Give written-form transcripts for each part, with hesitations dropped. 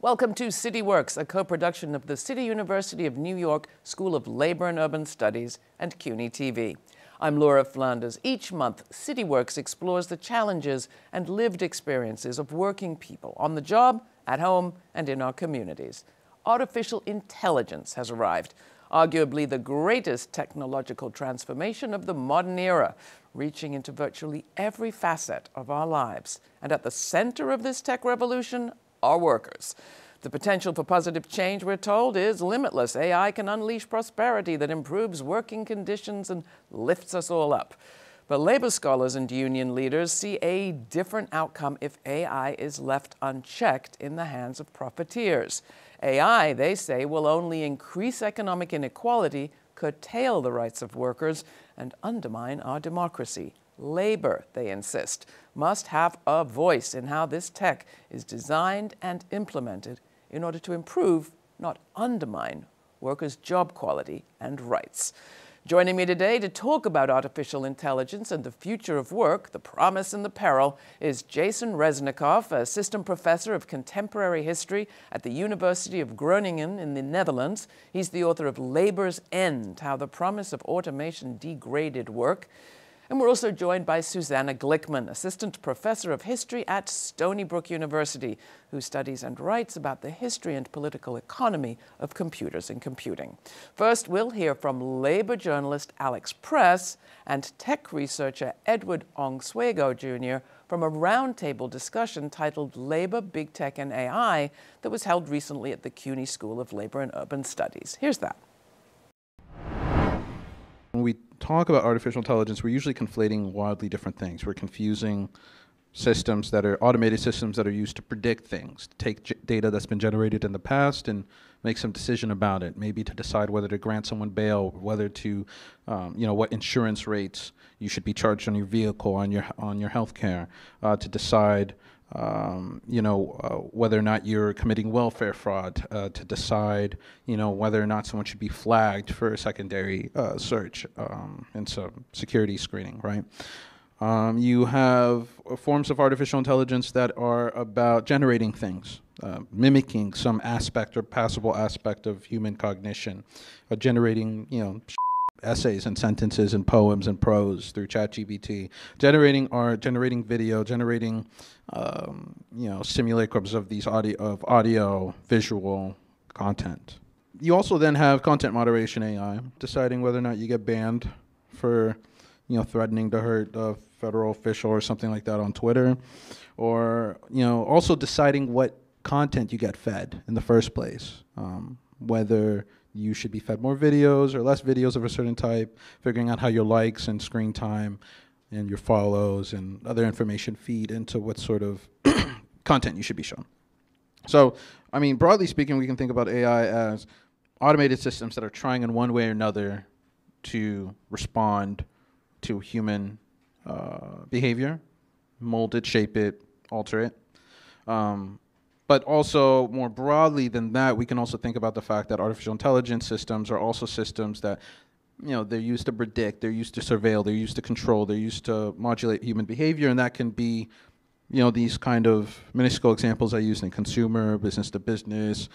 Welcome to CityWorks, a co-production of the City University of New York School of Labor and Urban Studies and CUNY TV. I'm Laura Flanders. Each month, CityWorks explores the challenges and lived experiences of working people on the job, at home, and in our communities. Artificial intelligence has arrived, arguably the greatest technological transformation of the modern era, reaching into virtually every facet of our lives. And at the center of this tech revolution, our workers. The potential for positive change, we're told, is limitless. AI can unleash prosperity that improves working conditions and lifts us all up. But labor scholars and union leaders see a different outcome if AI is left unchecked in the hands of profiteers. AI, they say, will only increase economic inequality, curtail the rights of workers, and undermine our democracy. Labor, they insist, must have a voice in how this tech is designed and implemented in order to improve, not undermine, workers' job quality and rights. Joining me today to talk about artificial intelligence and the future of work, the promise and the peril, is Jason Resnikoff, assistant professor of contemporary history at the University of Groningen in the Netherlands. He's the author of Labor's End: How the Promise of Automation Degraded Work. And we're also joined by Susanna Glickman, assistant professor of history at Stony Brook University, who studies and writes about the history and political economy of computers and computing. First, we'll hear from labor journalist Alex Press and tech researcher Edward Ongsuego Jr. from a roundtable discussion titled Labor, Big Tech, and AI that was held recently at the CUNY School of Labor and Urban Studies. Here's that. When we talk about artificial intelligence, we're usually conflating wildly different things. We're confusing systems that are automated systems that are used to predict things, to take data that's been generated in the past and make some decision about it, maybe to decide whether to grant someone bail, whether to, what insurance rates you should be charged on your vehicle, on your health care, to decide whether or not you're committing welfare fraud, to decide, whether or not someone should be flagged for a secondary search and some security screening, right? You have forms of artificial intelligence that are about generating things, mimicking some aspect or passable aspect of human cognition, generating, essays and sentences and poems and prose through ChatGPT, generating art, generating video, generating simulacrums of these audio, visual content. You also then have content moderation AI, deciding whether or not you get banned for threatening to hurt a federal official or something like that on Twitter, or also deciding what content you get fed in the first place, whether you should be fed more videos or less videos of a certain type, figuring out how your likes and screen time and your follows and other information feed into what sort of content you should be shown. So, broadly speaking, we can think about AI as automated systems that are trying in one way or another to respond to human behavior, mold it, shape it, alter it. But also, more broadly than that, we can also think about the fact that artificial intelligence systems are also systems that, they're used to predict, they're used to surveil, they're used to control, they're used to modulate human behavior, and that can be, these kind of minuscule examples I used in consumer, business to business,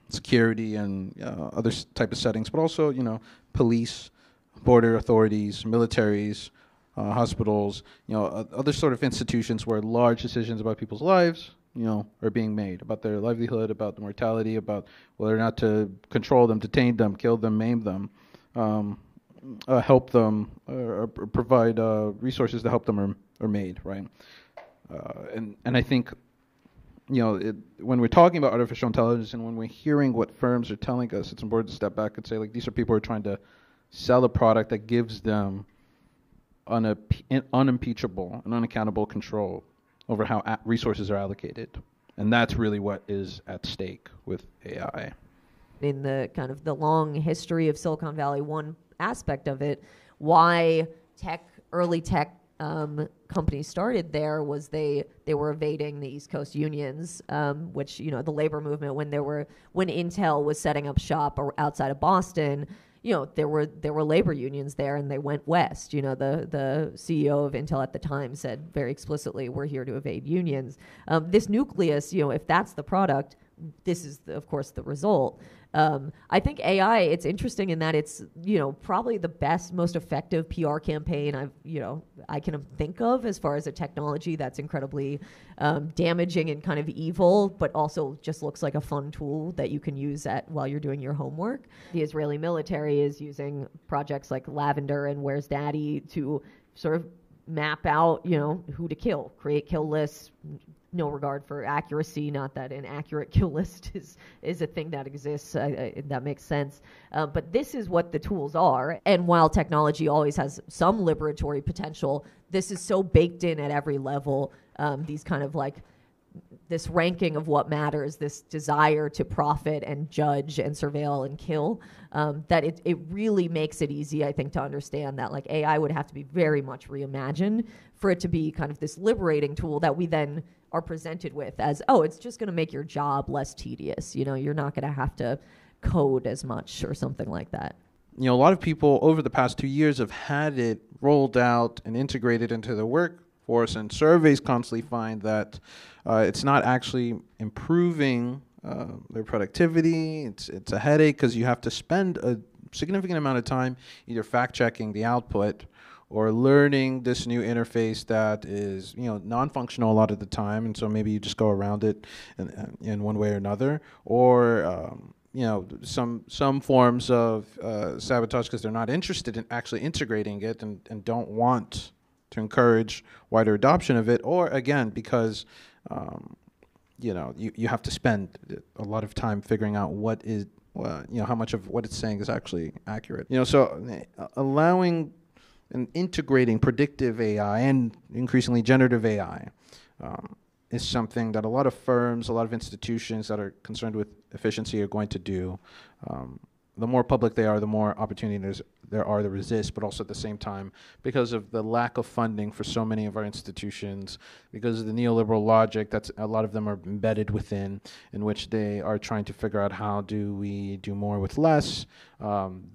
security and other type of settings, but also, police, border authorities, militaries, hospitals, other sort of institutions where large decisions about people's lives, are being made, about their livelihood, about the mortality, about whether or not to control them, detain them, kill them, maim them, help them, or provide resources to help them are made, right? And I think, when we're talking about artificial intelligence and when we're hearing what firms are telling us, it's important to step back and say, these are people who are trying to sell a product that gives them unimpeachable and unaccountable control over how resources are allocated. And that's really what is at stake with AI. In the kind of the long history of Silicon Valley, one aspect of it, why early tech companies started there was they were evading the East Coast unions, which, the labor movement, when Intel was setting up shop outside of Boston, there were labor unions there, and they went west. The CEO of Intel at the time said very explicitly, "We're here to evade unions." This nucleus, if that's the product, this is, of course, the result. I think AI, it's interesting in that it's, probably the best, most effective PR campaign I can think of as far as a technology that's incredibly damaging and kind of evil, but also just looks like a fun tool that you can use while you're doing your homework. The Israeli military is using projects like Lavender and Where's Daddy to sort of map out, who to kill, create kill lists, no regard for accuracy. Not that an accurate kill list is a thing that exists. That makes sense. But this is what the tools are. And while technology always has some liberatory potential, this is so baked in at every level. These kind of like this ranking of what matters, this desire to profit and judge and surveil and kill, that it really makes it easy, I think, to understand that like AI would have to be very much reimagined for it to be kind of this liberating tool that we then are presented with as, it's just going to make your job less tedious. You're not going to have to code as much or something like that. A lot of people over the past 2 years have had it rolled out and integrated into the workforce, and surveys constantly find that it's not actually improving their productivity. It's a headache because you have to spend a significant amount of time either fact-checking the output or learning this new interface that is, non-functional a lot of the time, and so maybe you just go around it in one way or another, or some forms of sabotage because they're not interested in actually integrating it and don't want to encourage wider adoption of it, or again because you have to spend a lot of time figuring out what is how much of what it's saying is actually accurate. So allowing and integrating predictive AI and increasingly generative AI is something that a lot of firms, a lot of institutions that are concerned with efficiency are going to do. The more public they are, the more opportunity there are to resist, but also at the same time, because of the lack of funding for so many of our institutions, because of the neoliberal logic that's a lot of them are embedded within, in which they are trying to figure out how do we do more with less,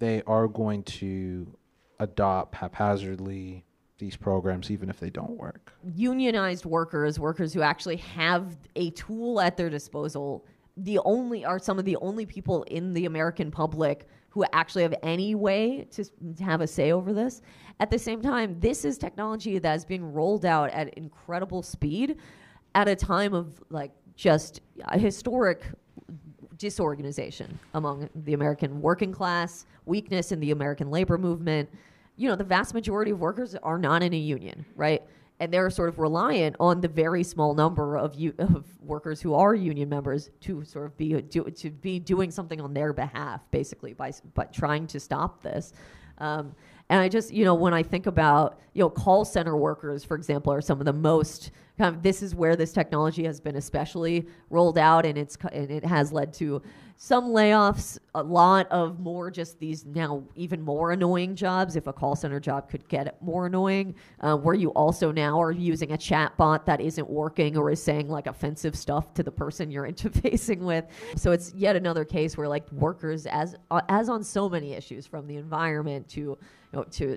they are going to adopt haphazardly these programs even if they don't work. Unionized workers who actually have a tool at their disposal, are some of the only people in the American public who actually have any way to have a say over this. At the same time, this is technology that is being rolled out at incredible speed at a time of like just a historic disorganization among the American working class, weakness in the American labor movement. The vast majority of workers are not in a union, right? And they're sort of reliant on the very small number of workers who are union members to sort of be doing something on their behalf, basically, by trying to stop this. And I just, when I think about, call center workers, for example, are some of the most kind of, this is where this technology has been especially rolled out, and it has led to some layoffs, a lot of more just these now even more annoying jobs. If a call center job could get more annoying, where you also now are using a chat bot that isn't working or is saying like offensive stuff to the person you're interfacing with. So it's yet another case where like workers, as on so many issues, from the environment to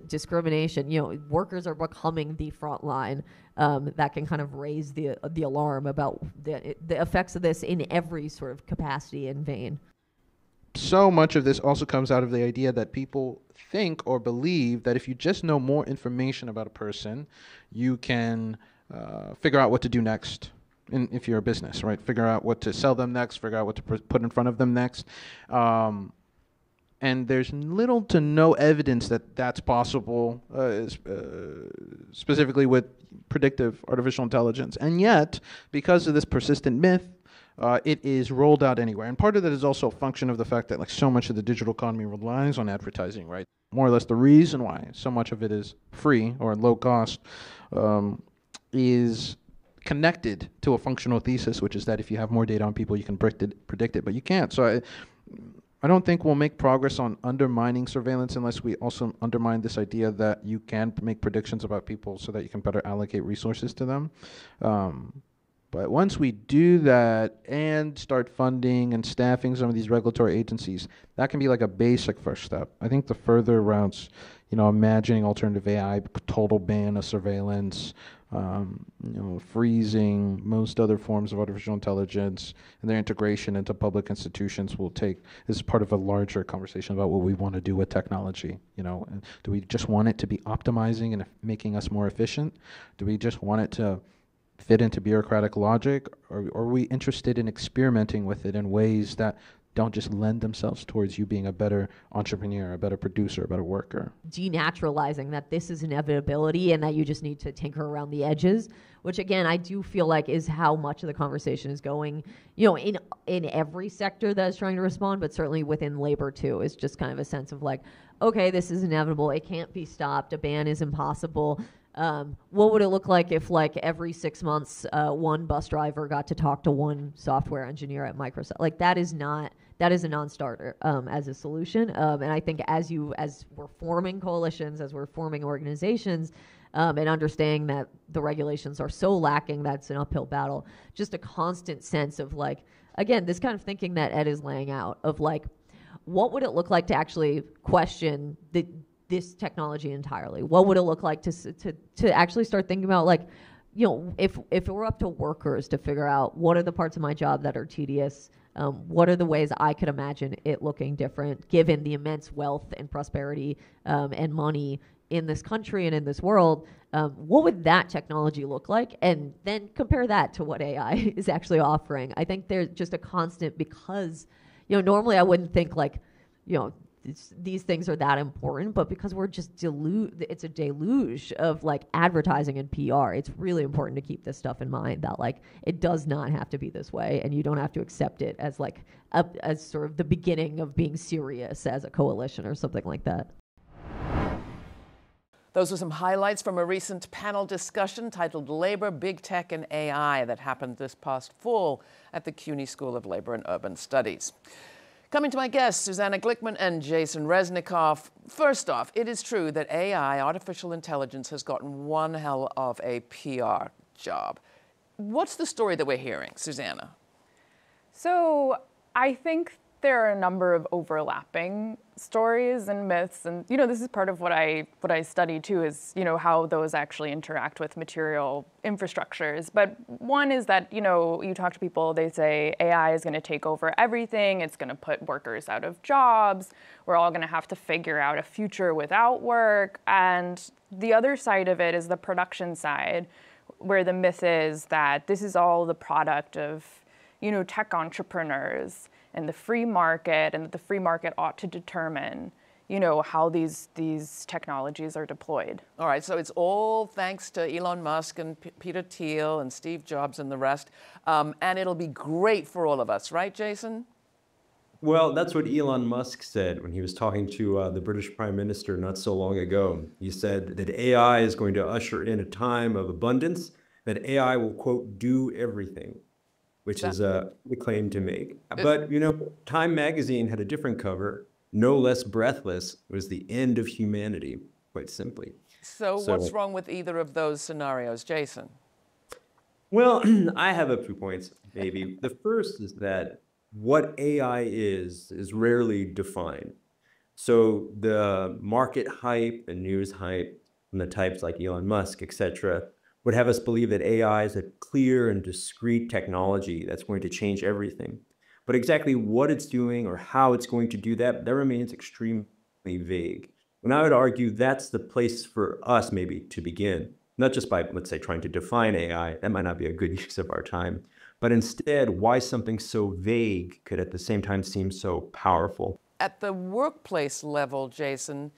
discrimination, workers are becoming the front line that can kind of raise the alarm about the effects of this in every sort of capacity and vein. So much of this also comes out of the idea that people think or believe that if you just know more information about a person, you can figure out what to do next. If you're a business, right? Figure out what to sell them next, figure out what to put in front of them next. And there's little to no evidence that that's possible, specifically with predictive artificial intelligence. And yet, because of this persistent myth, it is rolled out anywhere. And part of that is also a function of the fact that like so much of the digital economy relies on advertising, right? More or less the reason why so much of it is free or low cost is connected to a functional thesis, which is that if you have more data on people, you can predict it, but you can't. So I don't think we'll make progress on undermining surveillance unless we also undermine this idea that you can make predictions about people so that you can better allocate resources to them. But once we do that and start funding and staffing some of these regulatory agencies, that can be like a basic first step. I think the further routes, imagining alternative AI, total ban of surveillance, freezing most other forms of artificial intelligence, and their integration into public institutions will take as part of a larger conversation about what we want to do with technology. And do we just want it to be optimizing and making us more efficient? Do we just want it to fit into bureaucratic logic, or are we interested in experimenting with it in ways that don't just lend themselves towards you being a better entrepreneur, a better producer, a better worker? Denaturalizing that this is inevitability and that you just need to tinker around the edges, which again, I do feel like is how much of the conversation is going, in every sector that is trying to respond, but certainly within labor too, is just kind of a sense of like, okay, this is inevitable. It can't be stopped. A ban is impossible. What would it look like if, like, every 6 months, one bus driver got to talk to one software engineer at Microsoft? Like, that is a non-starter as a solution. And I think as we're forming coalitions, as we're forming organizations, and understanding that the regulations are so lacking, that's an uphill battle. Just a constant sense of, like, again, this kind of thinking that Ed is laying out of, like, what would it look like to actually question this technology entirely? What would it look like to actually start thinking about, like, if it were up to workers to figure out what are the parts of my job that are tedious, what are the ways I could imagine it looking different given the immense wealth and prosperity and money in this country and in this world, what would that technology look like? And then compare that to what AI is actually offering. I think there's just a constant, because normally I wouldn't think like these things are that important, but because we're just it's a deluge of like advertising and PR. It's really important to keep this stuff in mind, that like it does not have to be this way, and you don't have to accept it as like as sort of the beginning of being serious as a coalition or something like that. Those were some highlights from a recent panel discussion titled Labor, Big Tech, and AI that happened this past fall at the CUNY School of Labor and Urban Studies. Coming to my guests, Susanna Glickman and Jason Resnikoff. First off, it is true that AI, artificial intelligence, has gotten one hell of a PR job. What's the story that we're hearing, Susanna? So I think there are a number of overlapping stories and myths, and this is part of what I study too, is how those actually interact with material infrastructures. But one is that you talk to people, they say AI is going to take over everything, it's going to put workers out of jobs, we're all going to have to figure out a future without work. And the other side of it is the production side, where the myth is that this is all the product of tech entrepreneurs and the free market, and that the free market ought to determine, how these technologies are deployed. All right, so it's all thanks to Elon Musk and Peter Thiel and Steve Jobs and the rest, and it'll be great for all of us, right, Jason? Well, that's what Elon Musk said when he was talking to the British Prime Minister not so long ago. He said that AI is going to usher in a time of abundance, that AI will, quote, do everything, which is a claim to make. But, Time magazine had a different cover, no less breathless. It was the end of humanity, quite simply. So what's wrong with either of those scenarios, Jason? Well, I have a few points, maybe. The first is that what AI is rarely defined. So the market hype and news hype from the types like Elon Musk, et cetera, would have us believe that AI is a clear and discrete technology that's going to change everything. But exactly what it's doing or how it's going to do that remains extremely vague. And I would argue that's the place for us maybe to begin, not just by, let's say, trying to define AI. That might not be a good use of our time. But instead, why something so vague could at the same time seem so powerful. At the workplace level, Jason,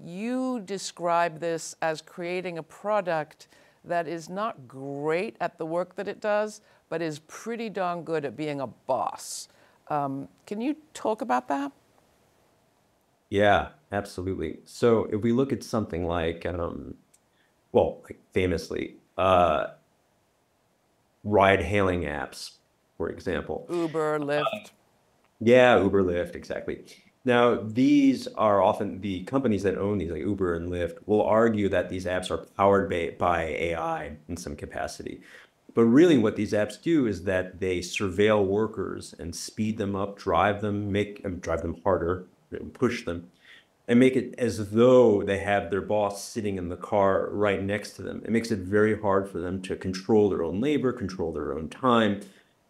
you describe this as creating a product that is not great at the work that it does, but is pretty darn good at being a boss. Can you talk about that? Yeah, absolutely. So if we look at something like, famously, ride-hailing apps, for example. Uber, Lyft. Yeah, Uber, Lyft, exactly. Now, these are often the companies that own these, like Uber and Lyft, will argue that these apps are powered by AI in some capacity. But really what these apps do is that they surveil workers and speed them up, drive them harder, push them, and make it as though they have their boss sitting in the car right next to them. It makes it very hard for them to control their own labor, control their own time.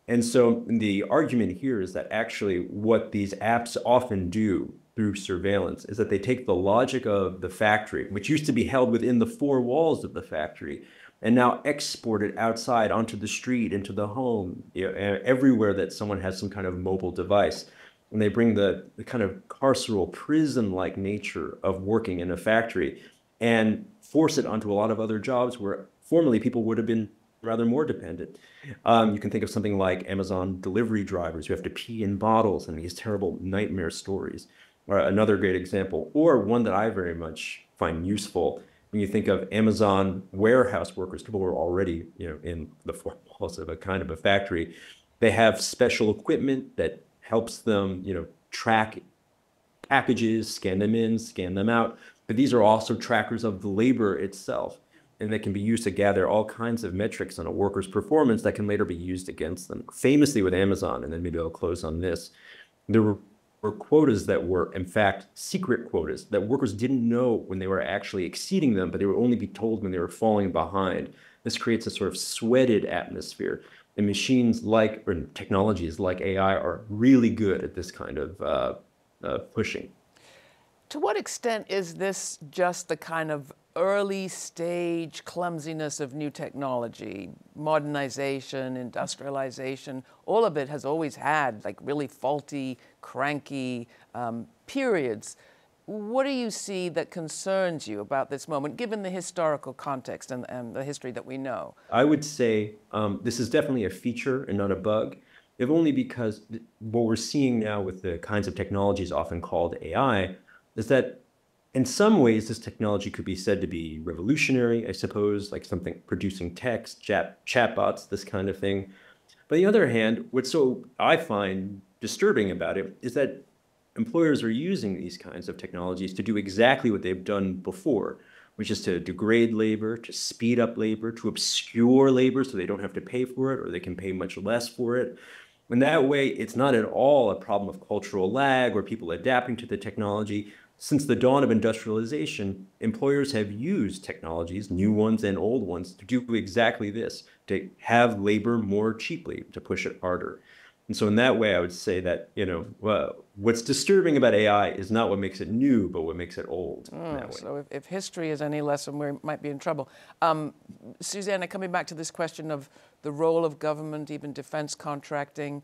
And so the argument here is that actually what these apps often do through surveillance is that they take the logic of the factory, which used to be held within the four walls of the factory, and now export it outside onto the street, into the home, everywhere that someone has some kind of mobile device. And they bring the kind of carceral prison-like nature of working in a factory and force it onto a lot of other jobs where formerly people would have been rather more dependent. You can think of something like Amazon delivery drivers who have to pee in bottles and these terrible nightmare stories. Or another great example, or one that I very much find useful, when you think of Amazon warehouse workers, people who are already in the four walls of a kind of a factory, they have special equipment that helps them track packages, scan them in, scan them out. But these are also trackers of the labor itself. And they can be used to gather all kinds of metrics on a worker's performance that can later be used against them. Famously with Amazon, and then maybe I'll close on this, there were quotas that were, in fact, secret quotas that workers didn't know when they were actually exceeding them, but they would only be told when they were falling behind. This creates a sort of sweated atmosphere. And machines or technologies like AI are really good at this kind of pushing. To what extent is this just the kind of early stage clumsiness of new technology, modernization, industrialization? All of it has always had like really faulty, cranky periods. What do you see that concerns you about this moment, given the historical context and the history that we know? I would say this is definitely a feature and not a bug, if only because what we're seeing now with the kinds of technologies often called AI is that in some ways this technology could be said to be revolutionary, I suppose, like something producing text, chatbots, this kind of thing. But on the other hand, what's so I find disturbing about it is that employers are using these kinds of technologies to do exactly what they've done before, which is to degrade labor, to speed up labor, to obscure labor so they don't have to pay for it or they can pay much less for it. In that way, it's not at all a problem of cultural lag or people adapting to the technology. Since the dawn of industrialization, employers have used technologies, new ones and old ones, to do exactly this, to have labor more cheaply, to push it harder. And so in that way, I would say that, what's disturbing about AI is not what makes it new, but what makes it old. So if history is any lesson, we might be in trouble. Susanna, coming back to this question of the role of government, even defense contracting,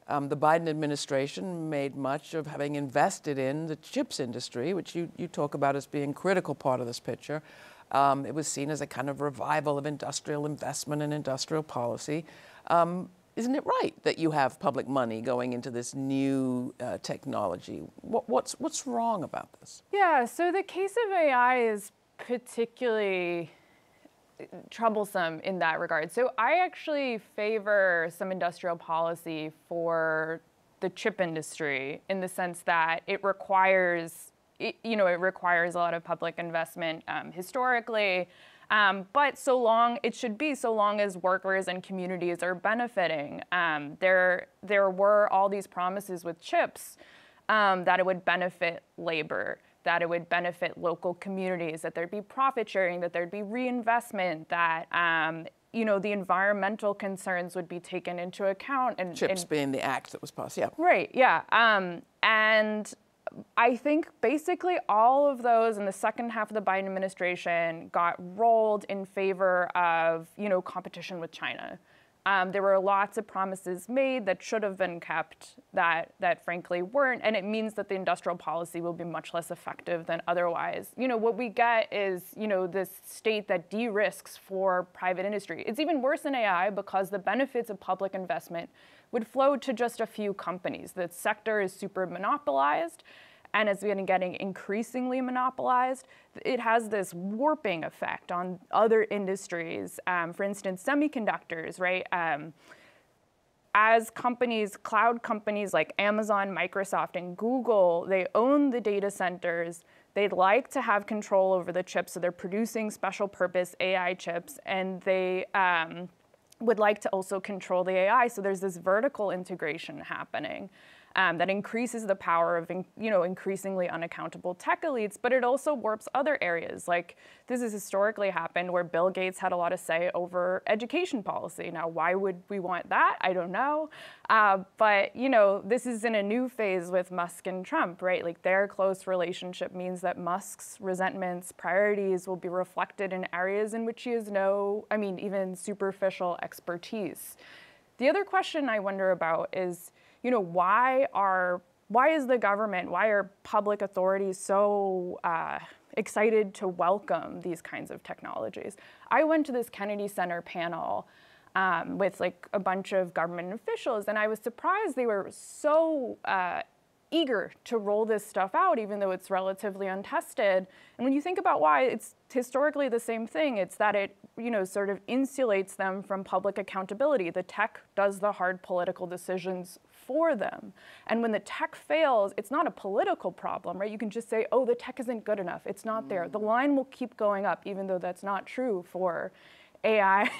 the Biden administration made much of having invested in the chips industry, which you talk about as being a critical part of this picture. It was seen as a kind of revival of industrial investment and industrial policy. Isn't it right that you have public money going into this new technology? What's wrong about this? Yeah, so the case of AI is particularly troublesome in that regard. So I actually favor some industrial policy for the chip industry in the sense that it requires a lot of public investment historically. But so long as workers and communities are benefiting. There were all these promises with chips that it would benefit labor, that it would benefit local communities, that there'd be profit sharing, that there'd be reinvestment, that the environmental concerns would be taken into account. And chips being the act that was passed, yeah. Right, yeah. And I think basically all of those in the second half of the Biden administration got rolled in favor of, competition with China. There were lots of promises made that should have been kept that frankly weren't, and it means that the industrial policy will be much less effective than otherwise. What we get is, this state that de-risks for private industry. It's even worse in AI because the benefits of public investment would flow to just a few companies. The sector is super monopolized, and it's been getting increasingly monopolized. It has this warping effect on other industries. For instance, semiconductors, right? As cloud companies like Amazon, Microsoft, and Google, they own the data centers. They'd like to have control over the chips, so they're producing special purpose AI chips, and they would like to also control the AI. So there's this vertical integration happening that increases the power of increasingly unaccountable tech elites, but it also warps other areas. Like this has historically happened where Bill Gates had a lot of say over education policy. Now, why would we want that? I don't know. But this is in a new phase with Musk and Trump, right? Like their close relationship means that Musk's resentments, priorities will be reflected in areas in which he has even superficial expertise. The other question I wonder about is, why is the government, why are public authorities so excited to welcome these kinds of technologies? I went to this Kennedy Center panel with like a bunch of government officials, and I was surprised they were so eager to roll this stuff out, even though it's relatively untested. And when you think about why, it's historically the same thing. It's that it, sort of insulates them from public accountability. The tech does the hard political decisions for them. And when the tech fails, it's not a political problem, right? You can just say, oh, the tech isn't good enough. It's not there. The line will keep going up, even though that's not true for AI,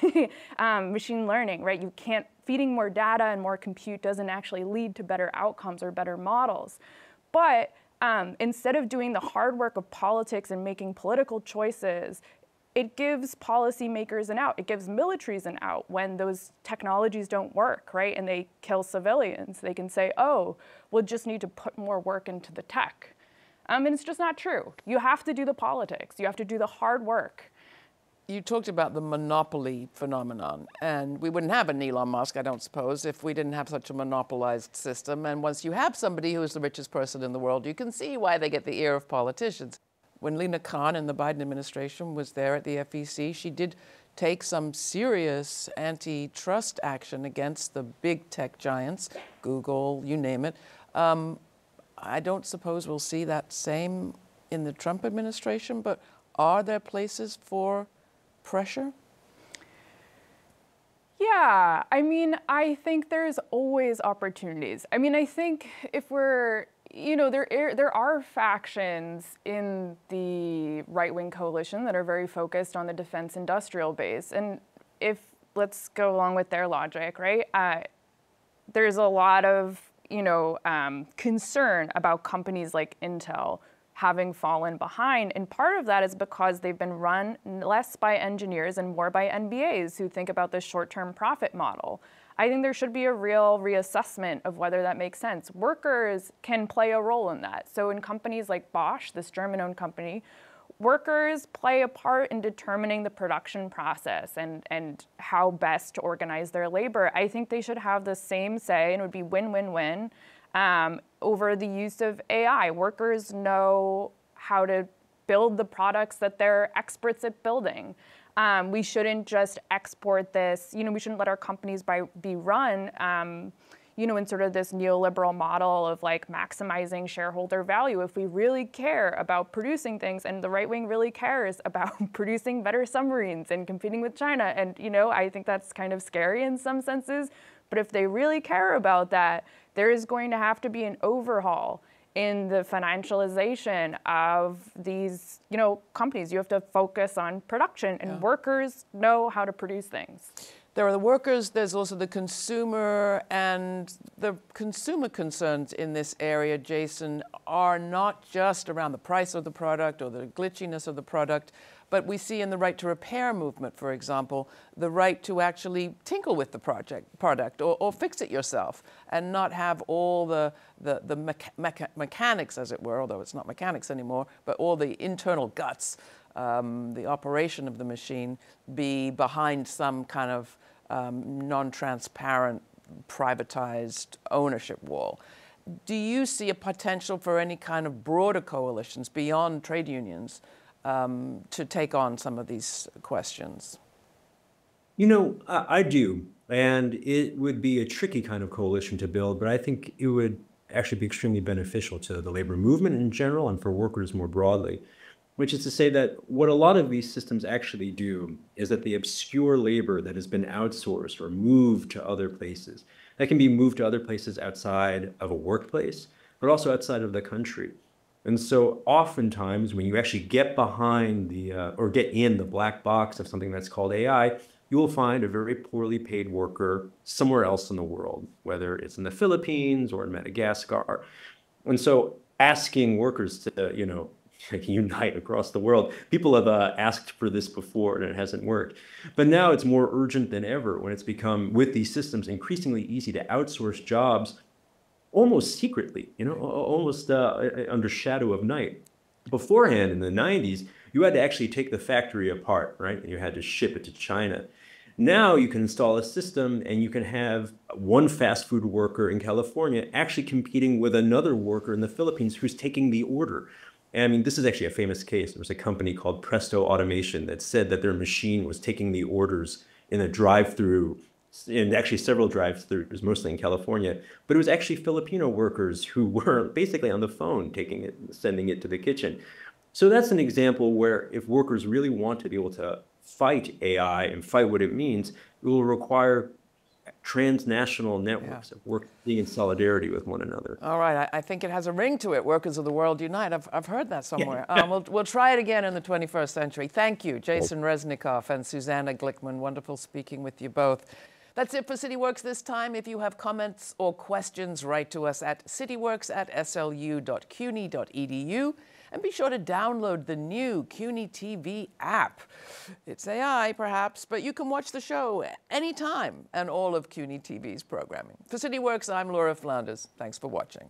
machine learning, right? You can't, feeding more data and more compute doesn't actually lead to better outcomes or better models. But instead of doing the hard work of politics and making political choices, it gives policymakers an out. It gives militaries an out when those technologies don't work, right? And they kill civilians. They can say, oh, we'll just need to put more work into the tech. And it's just not true. You have to do the politics. You have to do the hard work. You talked about the monopoly phenomenon, and we wouldn't have an Elon Musk, I don't suppose, if we didn't have such a monopolized system. And once you have somebody who is the richest person in the world, you can see why they get the ear of politicians. When Lina Khan in the Biden administration was there at the FEC, she did take some serious antitrust action against the big tech giants, Google, you name it. I don't suppose we'll see that same in the Trump administration, but are there places for pressure? Yeah, I think there's always opportunities. I think if we're, there are factions in the right-wing coalition that are very focused on the defense industrial base. And let's go along with their logic, right? There's a lot of, concern about companies like Intel having fallen behind. And part of that is because they've been run less by engineers and more by MBAs who think about the short-term profit model. I think there should be a real reassessment of whether that makes sense. Workers can play a role in that. So in companies like Bosch, this German-owned company, workers play a part in determining the production process and how best to organize their labor. I think they should have the same say, and it would be win-win-win, over the use of AI. Workers know how to build the products that they're experts at building. We shouldn't just export this, we shouldn't let our companies be run, in sort of this neoliberal model of like maximizing shareholder value. If we really care about producing things, and the right wing really cares about producing better submarines and competing with China, and I think that's kind of scary in some senses, but if they really care about that, there is going to have to be an overhaul in the financialization of these, companies. You have to focus on production, and workers know how to produce things. There are the workers, there's also the consumer, and the consumer concerns in this area, Jason, are not just around the price of the product or the glitchiness of the product, but we see in the right to repair movement, for example, the right to actually tinkle with the product or fix it yourself and not have all the mechanics, as it were, although it's not mechanics anymore, but all the internal guts, the operation of the machine be behind some kind of non-transparent, privatized ownership wall. Do you see a potential for any kind of broader coalitions beyond trade unions to take on some of these questions? I do. And it would be a tricky kind of coalition to build, but I think it would actually be extremely beneficial to the labor movement in general and for workers more broadly, which is to say that what a lot of these systems actually do is that they obscure labor that has been outsourced or moved to other places. That can be moved to other places outside of a workplace, but also outside of the country. And so oftentimes when you actually get behind or get in the black box of something that's called AI, you will find a very poorly paid worker somewhere else in the world, whether it's in the Philippines or in Madagascar. And so asking workers to, unite across the world, people have asked for this before and it hasn't worked. But now it's more urgent than ever when it's become, with these systems, increasingly easy to outsource jobs almost secretly, almost under shadow of night. Beforehand, in the 90s, you had to actually take the factory apart, right? And you had to ship it to China. Now you can install a system and you can have one fast food worker in California actually competing with another worker in the Philippines who's taking the order. And I mean, this is actually a famous case. There was a company called Presto Automation that said that their machine was taking the orders in a drive-through, and actually several drive-throughs, mostly in California, but it was actually Filipino workers who were basically on the phone taking it, sending it to the kitchen. So that's an example where if workers really want to be able to fight AI and fight what it means, it will require transnational networks of working in solidarity with one another. All right, I think it has a ring to it. Workers of the world unite. I've heard that somewhere. We'll try it again in the 21st century. Thank you, Jason Resnikoff and Susanna Glickman. Wonderful speaking with you both. That's it for CityWorks this time. If you have comments or questions, write to us at cityworks@slu.cuny.edu. And be sure to download the new CUNY TV app. It's AI, perhaps, but you can watch the show anytime and all of CUNY TV's programming. For CityWorks, I'm Laura Flanders. Thanks for watching.